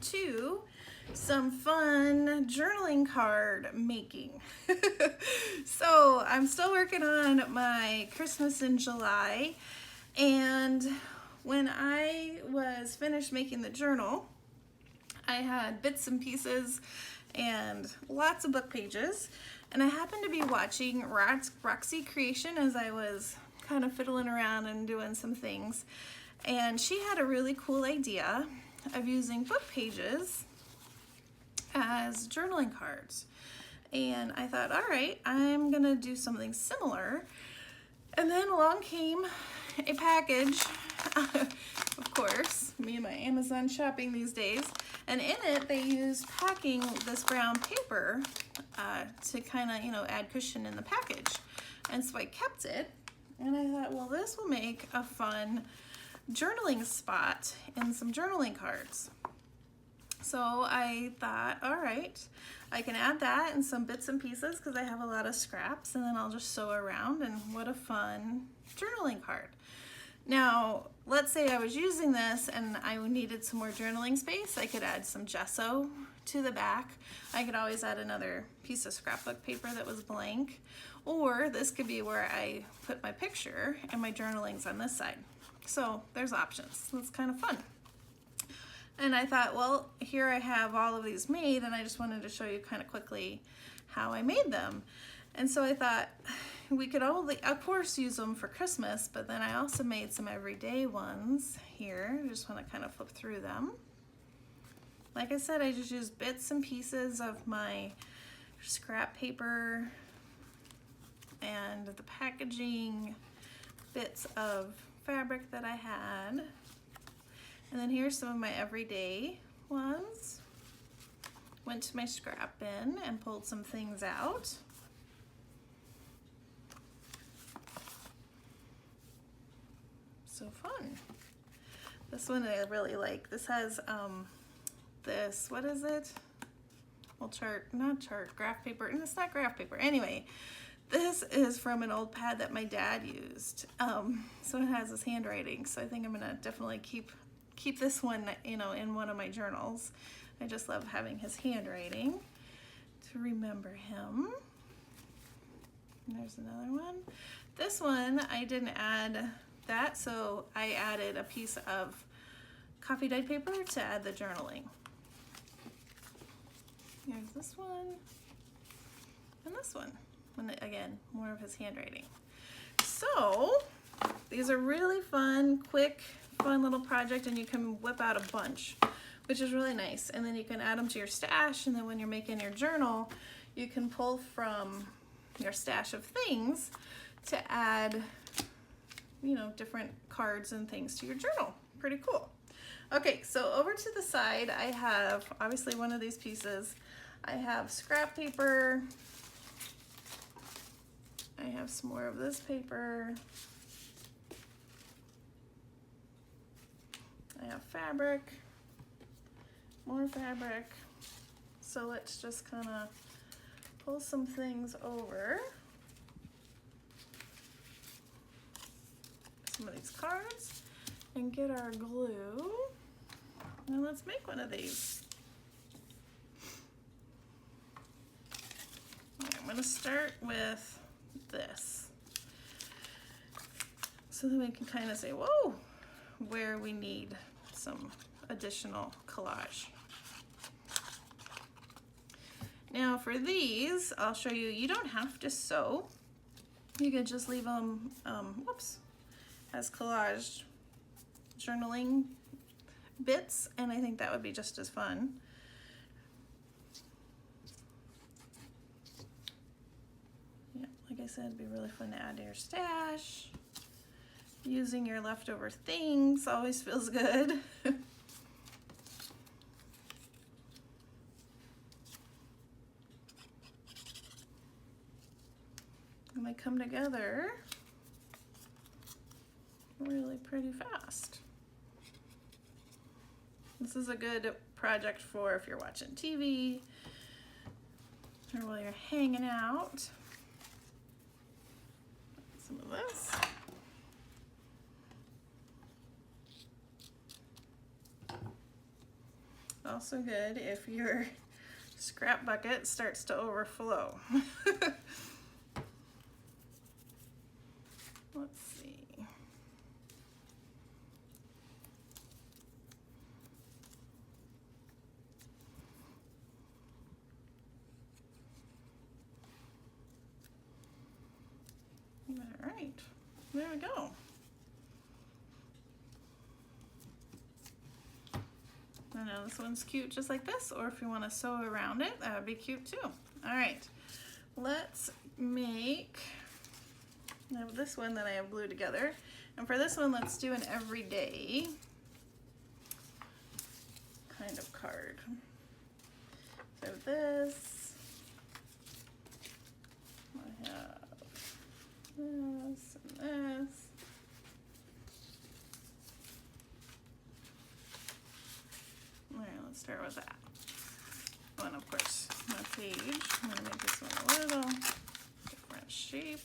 to some fun journaling card making. So I'm still working on my Christmas in July, and when I was finished making the journal, I had bits and pieces and lots of book pages, and I happened to be watching Roxy Creation as I was kind of fiddling around and doing some things, and she had a really cool idea of using book pages as journaling cards. And I thought, all right, I'm gonna do something similar. And then along came a package, of course, me and my Amazon shopping these days, and in it they used packing this brown paper to kind of, you know, add cushion in the package. And so I kept it, and I thought, well, this will make a fun journaling spot in some journaling cards. So I thought, all right, I can add that and some bits and pieces because I have a lot of scraps, and then I'll just sew around, and what a fun journaling card. Now, let's say I was using this and I needed some more journaling space. I could add some gesso to the back. I could always add another piece of scrapbook paper that was blank, or this could be where I put my picture and my journaling's on this side. So there's options. It's kind of fun. And I thought, well, here I have all of these made, and I just wanted to show you kind of quickly how I made them. And so I thought we could only, of course, use them for Christmas, but then I also made some everyday ones here. I just want to kind of flip through them. Like I said, I just used bits and pieces of my scrap paper and the packaging, bits of fabric that I had. And then here's some of my everyday ones. Went to my scrap bin and pulled some things out. So fun. This one I really like. This has this, what is it? Well, graph paper, and it's not graph paper. Anyway, this is from an old pad that my dad used. So it has his handwriting. So I think I'm gonna definitely keep this one, you know, in one of my journals. I just love having his handwriting to remember him. And there's another one. This one, I didn't add that, so I added a piece of coffee dyed paper to add the journaling. Here's this one, and this one. And again, more of his handwriting. So these are really fun, quick, fun little project, and you can whip out a bunch, which is really nice. And then you can add them to your stash, and then when you're making your journal, you can pull from your stash of things to add, you know, different cards and things to your journal. Pretty cool. Okay, so over to the side, I have obviously one of these pieces. I have scrap paper. I have some more of this paper. I have fabric, more fabric. So let's just kind of pull some things over. Some of these cards and get our glue. Now let's make one of these. All right, I'm going to start with this, so then we can kind of say, whoa, where we need some additional collage. Now for these, I'll show you, you don't have to sew. You can just leave them, as collage journaling bits, and I think that would be just as fun. Yeah, like I said, it'd be really fun to add to your stash. Using your leftover things always feels good. And they come together really pretty fast. This is a good project for if you're watching TV or while you're hanging out. Some of this. Also good if your scrap bucket starts to overflow. Let's see. All right, there we go. I know this one's cute just like this, or if you want to sew around it, that would be cute too. All right, let's make, I have this one that I have glued together. And for this one, let's do an everyday kind of card. So this, I have this and this. All right, let's start with that. Oh, and of course, my page. I'm gonna make this one a little different shape.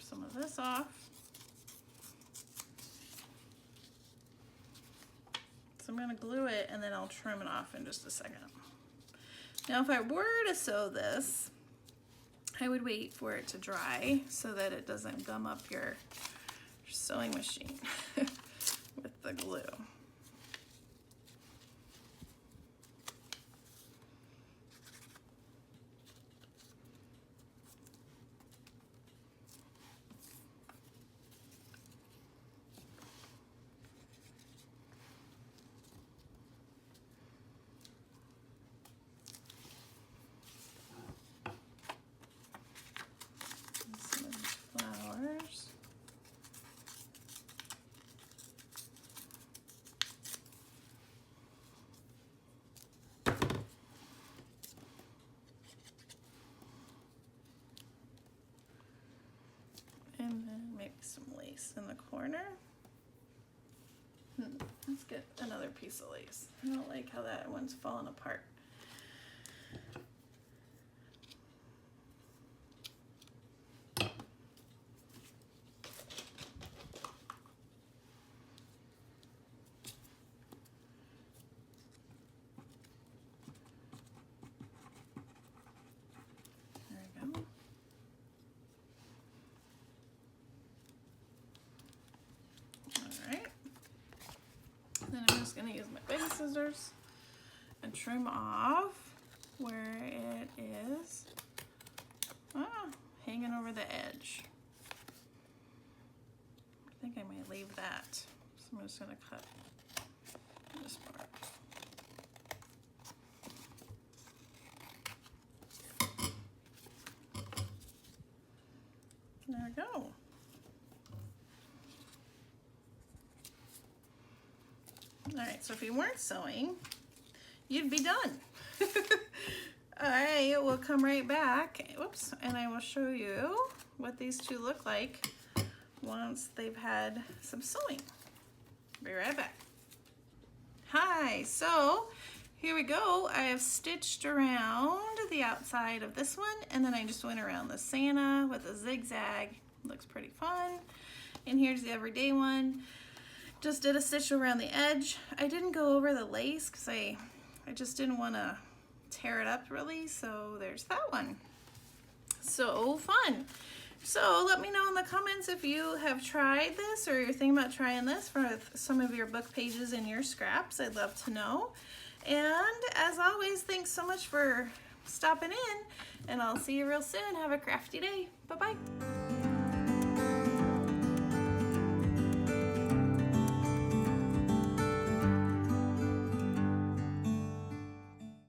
Some of this off. So I'm going to glue it and then I'll trim it off in just a second. Now if I were to sew this, I would wait for it to dry so that it doesn't gum up your sewing machine with the glue. And then maybe some lace in the corner. Let's get another piece of lace. I don't like how that one's falling apart. Then I'm just going to use my big scissors and trim off where it is hanging over the edge. I think I might leave that. So I'm just going to cut this part. There we go. All right, so if you weren't sewing, you'd be done. All right, we'll come right back. Whoops, and I will show you what these two look like once they've had some sewing. Be right back. Hi, so here we go. I have stitched around the outside of this one, and then I just went around the Santa with a zigzag. Looks pretty fun. And here's the everyday one. Just did a stitch around the edge. I didn't go over the lace because I just didn't want to tear it up really, so there's that one. So fun. So let me know in the comments if you have tried this or you're thinking about trying this for some of your book pages and your scraps. I'd love to know. And as always, thanks so much for stopping in, and I'll see you real soon. Have a crafty day. Bye-bye.